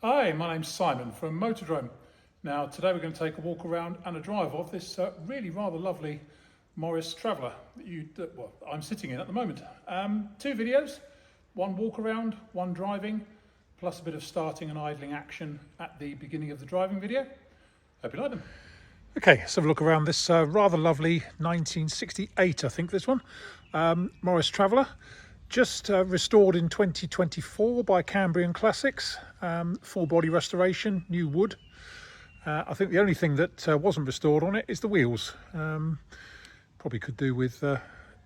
Hi, my name's Simon from Motodrome. Now today we're going to take a walk around and a drive of this really rather lovely Morris Traveller that I'm sitting in at the moment. Two videos, one walk around, one driving, plus a bit of starting and idling action at the beginning of the driving video. Hope you like them. Okay, let's have a look around this rather lovely 1968, I think this one, Morris Traveller. Just restored in 2024 by Cambrian Classics, full body restoration, new wood. I think the only thing that wasn't restored on it is the wheels. Probably could do with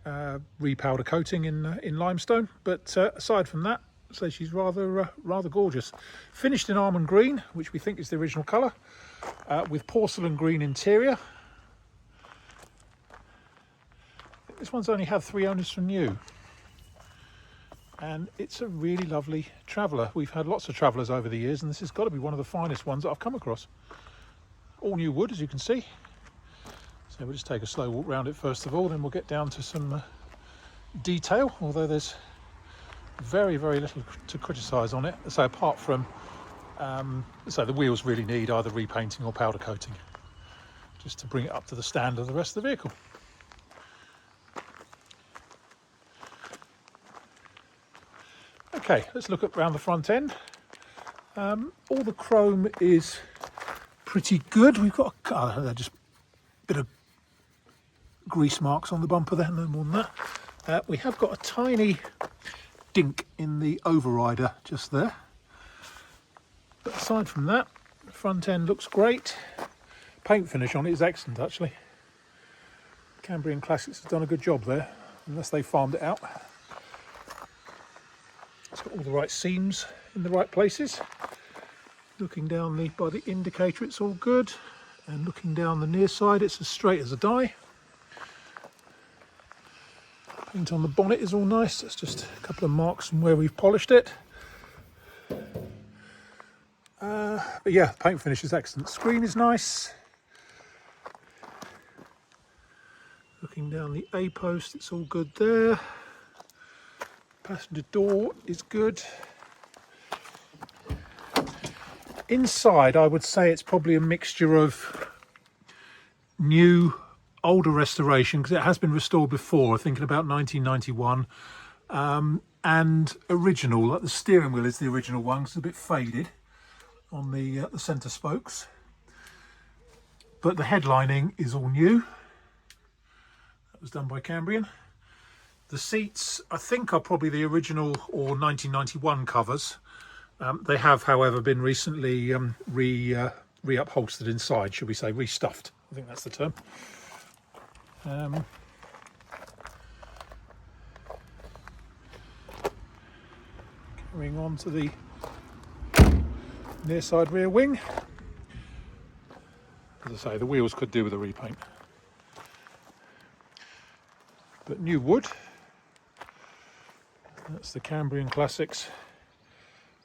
repowder coating in limestone, but aside from that, I'd say she's rather gorgeous. Finished in almond green, which we think is the original colour, with porcelain green interior. This one's only had 3 owners from new. And it's a really lovely Traveller. We've had lots of Travellers over the years, and this has got to be one of the finest ones that I've come across. All new wood, as you can see. So we'll just take a slow walk around it first of all, then we'll get down to some detail, although there's very little to criticise on it. So apart from, the wheels really need either repainting or powder coating, just to bring it up to the standard of the rest of the vehicle. Okay, let's look around the front end. All the chrome is pretty good. We've got just a bit of grease marks on the bumper there, no more than that. We have got a tiny dink in the overrider just there. But aside from that, the front end looks great. Paint finish on it is excellent, actually. Cambrian Classics has done a good job there, unless they farmed it out. It's got all the right seams in the right places. Looking down by the indicator, it's all good. And looking down the near side, it's as straight as a die. Paint on the bonnet is all nice. That's just a couple of marks from where we've polished it. But yeah, paint finish is excellent. Screen is nice. Looking down the A post, it's all good there. Passenger door is good. Inside, I would say it's probably a mixture of new, older restoration, because it has been restored before, thinking about 1991, and original. Like the steering wheel is the original one, it's a bit faded on the centre spokes. But the headlining is all new. That was done by Cambrian. The seats, I think, are probably the original or 1991 covers. They have, however, been recently re-upholstered inside, should we say, restuffed. I think that's the term. Carrying on to the near side rear wing. As I say, the wheels could do with a repaint. But new wood. That's the Cambrian Classics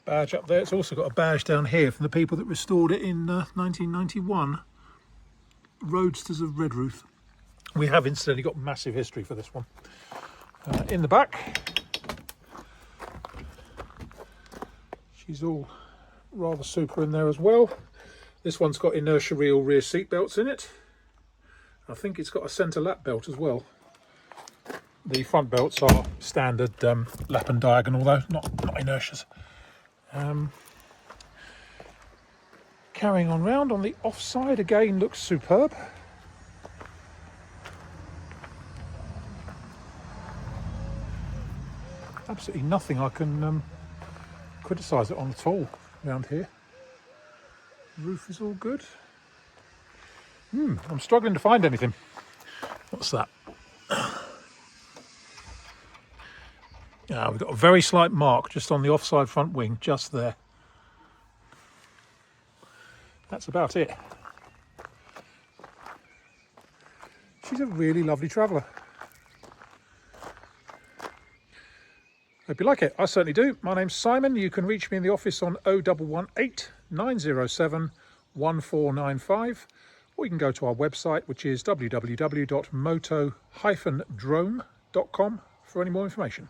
badge up there. It's also got a badge down here from the people that restored it in 1991. Roadsters of Redruth. We have incidentally got massive history for this one. In the back, she's all rather super in there as well. This one's got inertia reel rear seat belts in it. I think it's got a centre lap belt as well. The front belts are standard lap and diagonal though, not inertias. Carrying on round on the offside, again looks superb. Absolutely nothing I can criticise it on at all around here. Roof is all good. I'm struggling to find anything. What's that? We've got a very slight mark just on the offside front wing, just there. That's about it. She's a really lovely Traveller. Hope you like it. I certainly do. My name's Simon. You can reach me in the office on 0118 907 1495, or you can go to our website, which is www.moto-drome.com for any more information.